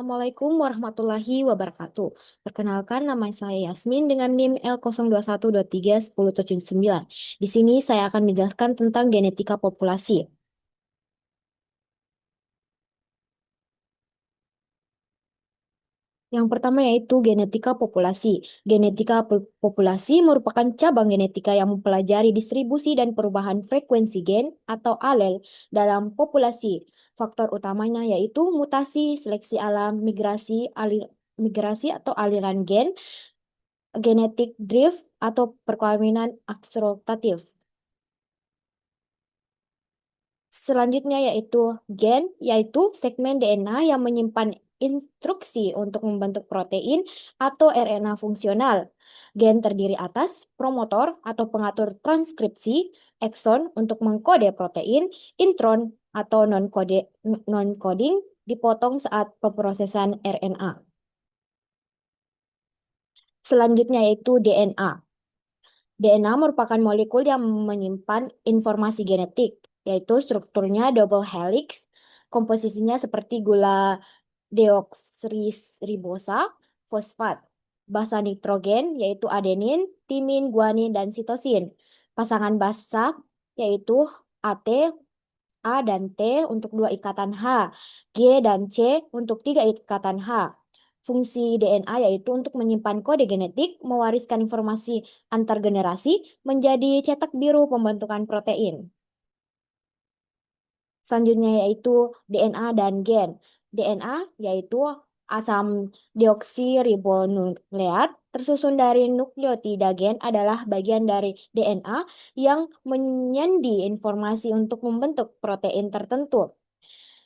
Assalamualaikum warahmatullahi wabarakatuh. Perkenalkan, nama saya Yasmin dengan NIM L02123109. Di sini saya akan menjelaskan tentang genetika populasi. Yang pertama yaitu genetika populasi. Genetika populasi merupakan cabang genetika yang mempelajari distribusi dan perubahan frekuensi gen atau alel dalam populasi. Faktor utamanya yaitu mutasi, seleksi alam, migrasi atau aliran gen, genetik drift atau perkawinan akseleratif. Selanjutnya yaitu gen, yaitu segmen DNA yang menyimpan instruksi untuk membentuk protein atau RNA fungsional. Gen terdiri atas promotor atau pengatur transkripsi, ekson untuk mengkode protein, intron atau non-coding dipotong saat pemrosesan RNA. Selanjutnya yaitu DNA. DNA merupakan molekul yang menyimpan informasi genetik, yaitu strukturnya double helix, komposisinya seperti gula deoksiribosa, fosfat, basa nitrogen, yaitu adenin, timin, guanin, dan sitosin. Pasangan basa, yaitu AT, A dan T untuk dua ikatan H, G dan C untuk tiga ikatan H. Fungsi DNA yaitu untuk menyimpan kode genetik, mewariskan informasi antar generasi, menjadi cetak biru pembentukan protein. Selanjutnya yaitu DNA dan gen. DNA yaitu asam deoksiribonukleat tersusun dari nukleotida gen adalah bagian dari DNA yang menyandi informasi untuk membentuk protein tertentu.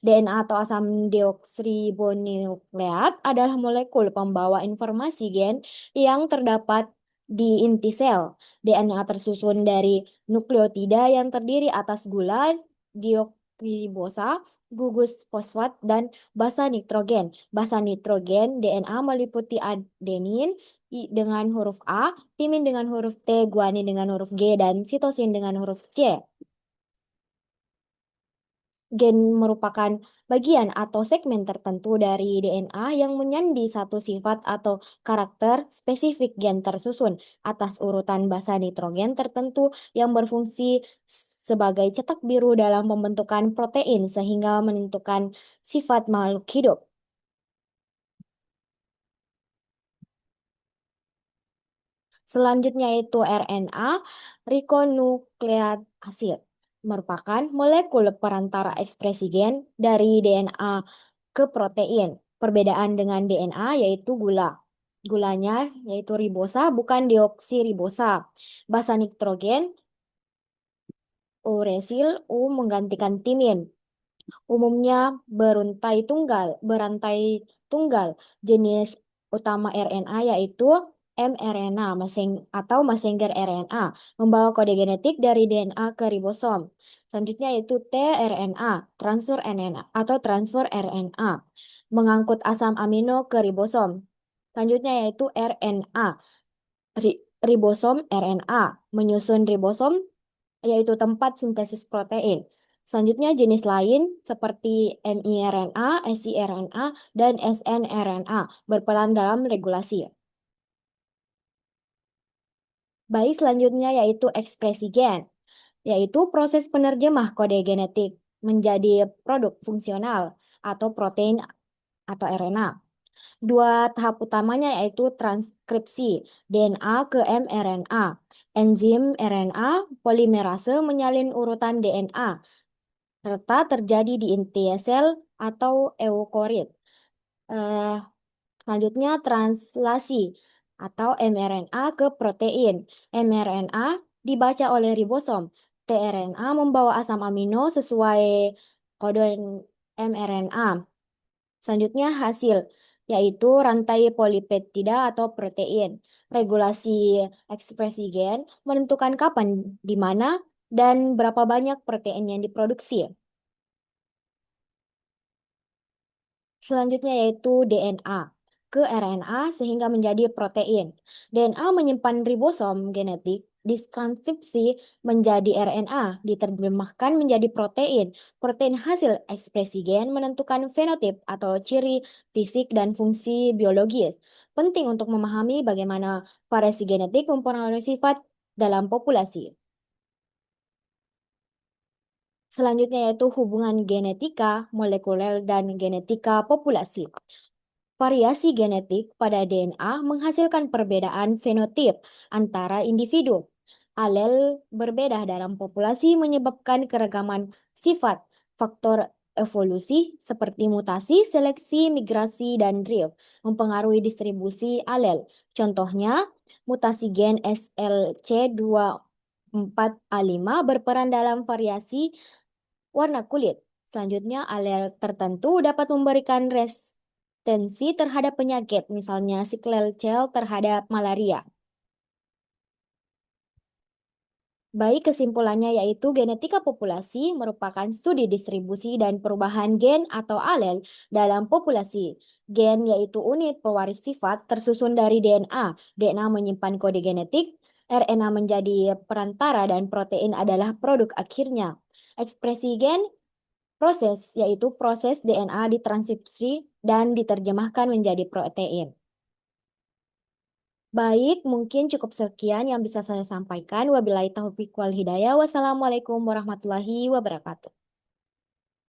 DNA atau asam deoksiribonukleat adalah molekul pembawa informasi gen yang terdapat di inti sel. DNA tersusun dari nukleotida yang terdiri atas gula deoksiribosa, gugus fosfat, dan basa nitrogen. Basa nitrogen DNA meliputi adenin dengan huruf A, timin dengan huruf T, guanin dengan huruf G, dan sitosin dengan huruf C. Gen merupakan bagian atau segmen tertentu dari DNA yang menyandi satu sifat atau karakter spesifik gen tersusun atas urutan basa nitrogen tertentu yang berfungsi sebagai cetak biru dalam pembentukan protein sehingga menentukan sifat makhluk hidup. Selanjutnya itu RNA, ribonucleic acid, merupakan molekul perantara ekspresi gen dari DNA ke protein. Perbedaan dengan DNA yaitu gula. Gulanya yaitu ribosa bukan deoksiribosa. Basa nitrogen, uresil, U menggantikan timin. Umumnya berantai tunggal. Jenis utama RNA yaitu mRNA atau messenger RNA membawa kode genetik dari DNA ke ribosom. Selanjutnya yaitu tRNA, transfer RNA atau transfer RNA mengangkut asam amino ke ribosom. Selanjutnya yaitu RNA, ribosom RNA menyusun ribosom yaitu tempat sintesis protein. Selanjutnya jenis lain seperti miRNA, siRNA, dan snRNA berperan dalam regulasi. Baik, selanjutnya yaitu ekspresi gen, yaitu proses penerjemah kode genetik menjadi produk fungsional atau protein atau RNA. Dua tahap utamanya yaitu transkripsi DNA ke mRNA. Enzim RNA polimerase menyalin urutan DNA serta terjadi di inti sel atau eukariot. Eh, Selanjutnya translasi atau mRNA ke protein. mRNA dibaca oleh ribosom. tRNA membawa asam amino sesuai kode mRNA. Selanjutnya hasil yaitu rantai polipeptida atau protein. Regulasi ekspresi gen menentukan kapan, di mana, dan berapa banyak protein yang diproduksi. Selanjutnya yaitu DNA ke RNA sehingga menjadi protein. DNA menyimpan ribosom genetik ditranskripsi menjadi RNA, diterjemahkan menjadi protein. Protein hasil ekspresi gen menentukan fenotip atau ciri fisik dan fungsi biologis. Penting untuk memahami bagaimana variasi genetik mempengaruhi sifat dalam populasi. Selanjutnya yaitu hubungan genetika molekuler dan genetika populasi. Variasi genetik pada DNA menghasilkan perbedaan fenotip antara individu. Alel berbeda dalam populasi menyebabkan keragaman sifat. Faktor evolusi seperti mutasi, seleksi, migrasi, dan drift mempengaruhi distribusi alel. Contohnya, mutasi gen SLC24A5 berperan dalam variasi warna kulit. Selanjutnya, alel tertentu dapat memberikan resistensi terhadap penyakit, misalnya sickle cell terhadap malaria. Baik, kesimpulannya yaitu genetika populasi merupakan studi distribusi dan perubahan gen atau alel dalam populasi. Gen yaitu unit pewaris sifat tersusun dari DNA. DNA menyimpan kode genetik, RNA menjadi perantara dan protein adalah produk akhirnya. Ekspresi gen proses yaitu proses DNA ditranskripsi dan diterjemahkan menjadi protein. Baik, mungkin cukup sekian yang bisa saya sampaikan. Wabillahi taufiq wal hidayah. Wassalamualaikum warahmatullahi wabarakatuh.